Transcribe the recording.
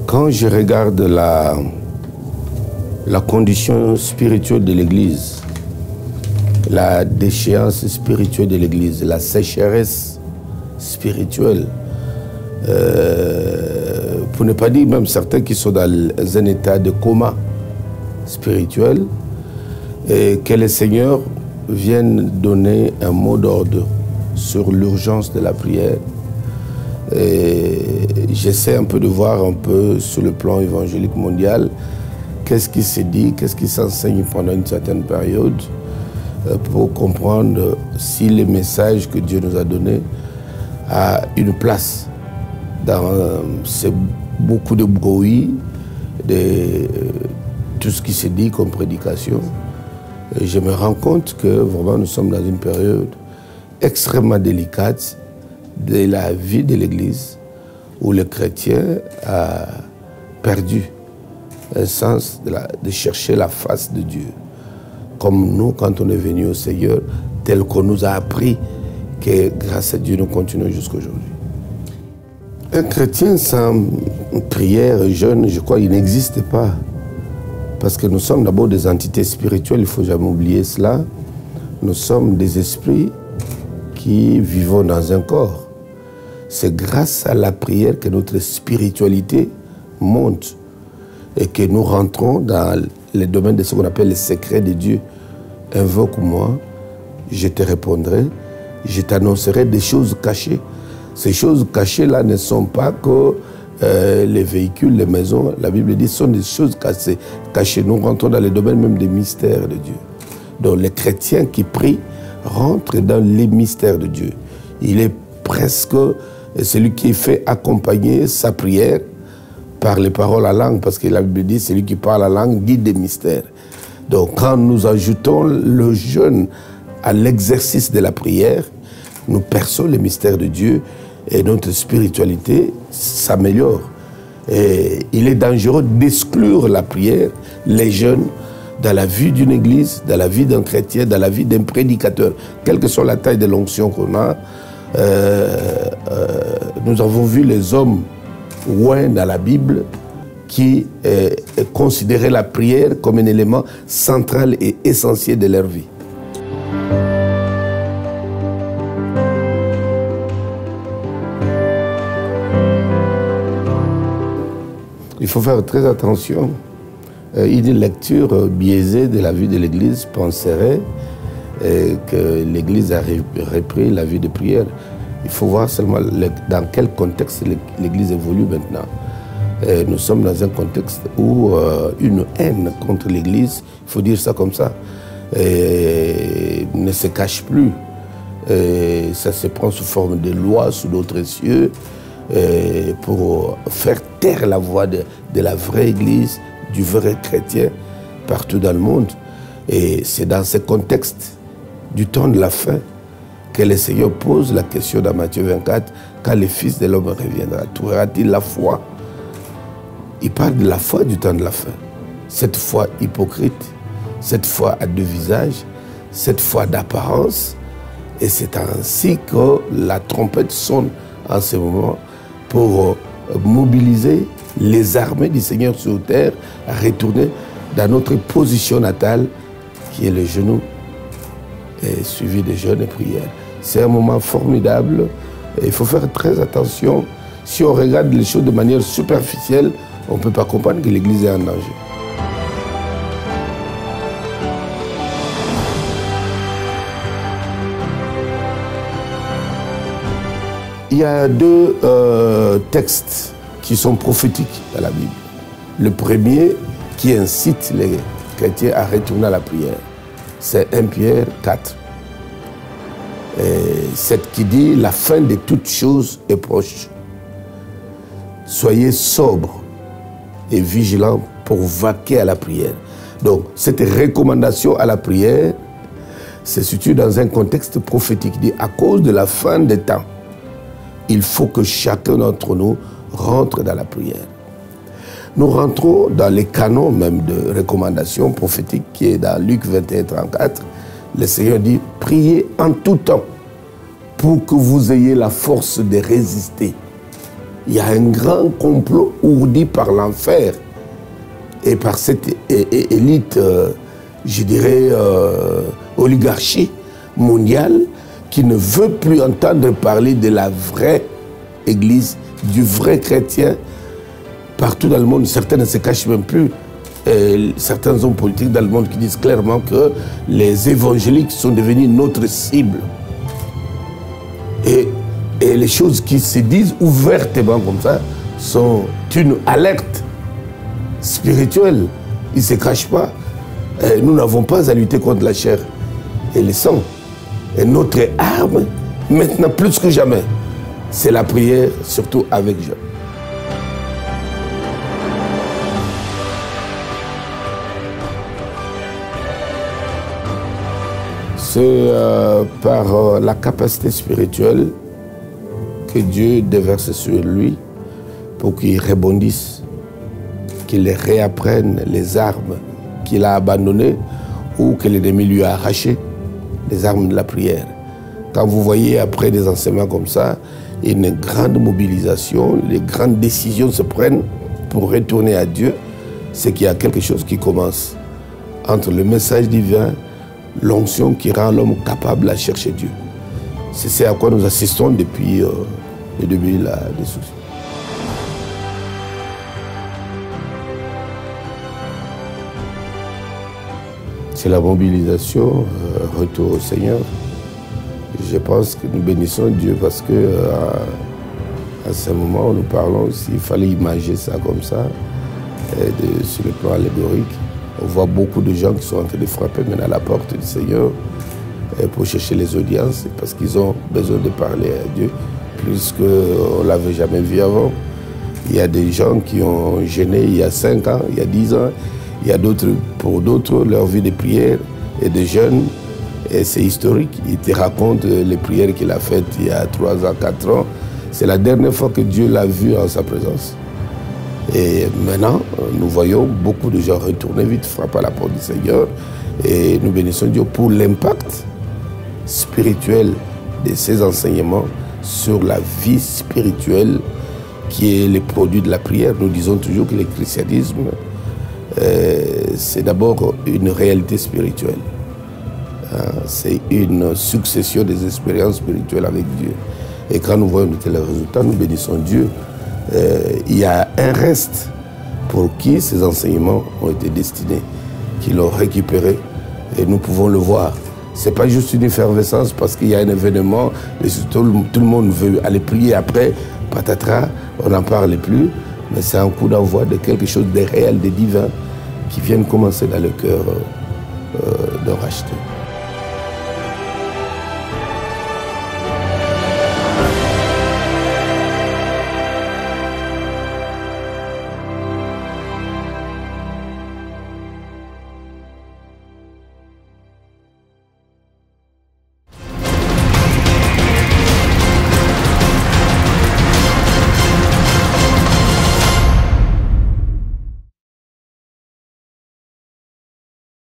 Quand je regarde la condition spirituelle de l'Église, la déchéance spirituelle de l'Église, la sécheresse spirituelle, pour ne pas dire même certains qui sont dans un état de coma spirituel, et que le Seigneur vienne donner un mot d'ordre sur l'urgence de la prière. J'essaie un peu de voir un peu sur le plan évangélique mondial qu'est-ce qui se dit, qu'est-ce qui s'enseigne pendant une certaine période pour comprendre si les messages que Dieu nous a donnés a une place dans beaucoup de bruit, de tout ce qui se dit comme prédication. Et je me rends compte que vraiment nous sommes dans une période extrêmement délicate de la vie de l'Église, où le chrétien a perdu un sens de chercher la face de Dieu. Comme nous, quand on est venu au Seigneur, tel qu'on nous a appris que grâce à Dieu, nous continuons jusqu'à aujourd'hui. Un chrétien sans prière, jeûne, je crois, il n'existe pas. Parce que nous sommes d'abord des entités spirituelles, il ne faut jamais oublier cela. Nous sommes des esprits qui vivons dans un corps. C'est grâce à la prière que notre spiritualité monte et que nous rentrons dans les domaines de ce qu'on appelle les secrets de Dieu. Invoque-moi, je te répondrai, je t'annoncerai des choses cachées. Ces choses cachées-là ne sont pas que les véhicules, les maisons. La Bible dit ce sont des choses cachées. Nous rentrons dans les domaines même des mystères de Dieu. Donc les chrétiens qui prient rentrent dans les mystères de Dieu. Il est presque celui qui fait accompagner sa prière par les paroles à langue, parce que la Bible dit celui qui parle la langue dit des mystères. Donc quand nous ajoutons le jeûne à l'exercice de la prière, nous perçons les mystères de Dieu et notre spiritualité s'améliore. Et il est dangereux d'exclure la prière, les jeûnes, dans la vie d'une église, dans la vie d'un chrétien, dans la vie d'un prédicateur. Quelle que soit la taille de l'onction qu'on a, nous avons vu les hommes ouins dans la Bible qui considéraient la prière comme un élément central et essentiel de leur vie. Il faut faire très attention. Une lecture biaisée de la vie de l'Église penserait que l'Église a repris la vie de prière. Il faut voir seulement dans quel contexte l'Église évolue maintenant. Nous sommes dans un contexte où une haine contre l'Église, il faut dire ça comme ça, ne se cache plus. Ça se prend sous forme de loi sous d'autres cieux pour faire taire la voix de la vraie Église, du vrai chrétien partout dans le monde. Et c'est dans ce contexte du temps de la fin que le Seigneur pose la question dans Matthieu 24, quand le Fils de l'homme reviendra, trouvera-t-il la foi? Il parle de la foi du temps de la fin. Cette foi hypocrite, cette foi à deux visages, cette foi d'apparence. Et c'est ainsi que la trompette sonne en ce moment pour mobiliser les armées du Seigneur sur terre à retourner dans notre position natale qui est le genou et suivi de jeûne et prière. C'est un moment formidable et il faut faire très attention. Si on regarde les choses de manière superficielle, on ne peut pas comprendre que l'Église est en danger. Il y a deux textes qui sont prophétiques dans la Bible. Le premier qui incite les chrétiens à retourner à la prière, c'est 1 Pierre 4. C'est qui dit la fin de toutes choses est proche. Soyez sobres et vigilants pour vaquer à la prière. Donc cette recommandation à la prière se situe dans un contexte prophétique. Il dit à cause de la fin des temps, il faut que chacun d'entre nous rentre dans la prière. Nous rentrons dans les canons même de recommandation prophétique qui est dans Luc 21, 34. Le Seigneur dit, priez en tout temps pour que vous ayez la force de résister il y a un grand complot ourdi par l'enfer et par cette élite, je dirais, oligarchie mondiale qui ne veut plus entendre parler de la vraie Église, du vrai chrétien. Partout dans le monde, certains ne se cachent même plus. Certains hommes politiques dans le monde qui disent clairement que les évangéliques sont devenus notre cible. Et les choses qui se disent ouvertement comme ça sont une alerte spirituelle. Ils ne se cachent pas. Nous n'avons pas à lutter contre la chair et le sang. Et notre arme, maintenant plus que jamais, c'est la prière, surtout avec Dieu. C'est par la capacité spirituelle que Dieu déverse sur lui pour qu'il rebondisse, qu'il réapprenne les armes qu'il a abandonnées ou que l'ennemi lui a arrachées, les armes de la prière. Quand vous voyez après des enseignements comme ça, une grande mobilisation, les grandes décisions se prennent pour retourner à Dieu, c'est qu'il y a quelque chose qui commence entre le message divin, l'onction qui rend l'homme capable à chercher Dieu. C'est ce à quoi nous assistons depuis le début des soucis. C'est la mobilisation, retour au Seigneur. Je pense que nous bénissons Dieu parce que à ce moment où nous parlons, s'il fallait imaginer ça comme ça, sur le plan allégorique, on voit beaucoup de gens qui sont en train de frapper maintenant à la porte du Seigneur pour chercher les audiences parce qu'ils ont besoin de parler à Dieu plus qu'on ne l'avait jamais vu avant. Il y a des gens qui ont gêné il y a 5 ans, il y a 10 ans. Il y a d'autres, pour d'autres, leur vie de prière et de jeûne, et c'est historique. Ils te racontent les prières qu'il a faites il y a 3 ans, 4 ans. C'est la dernière fois que Dieu l'a vu en sa présence. Et maintenant, nous voyons beaucoup de gens retourner vite, frapper à la porte du Seigneur. Et nous bénissons Dieu pour l'impact spirituel de ces enseignements sur la vie spirituelle qui est le produit de la prière. Nous disons toujours que le christianisme, c'est d'abord une réalité spirituelle. C'est une succession des expériences spirituelles avec Dieu. Et quand nous voyons de tels résultats, nous bénissons Dieu. Il y a un reste pour qui ces enseignements ont été destinés, qui l'ont récupéré, et nous pouvons le voir. Ce n'est pas juste une effervescence parce qu'il y a un événement, et tout le monde veut aller prier après, patatras, on n'en parle plus, mais c'est un coup d'envoi de quelque chose de réel, de divin, qui viennent commencer dans le cœur de racheter.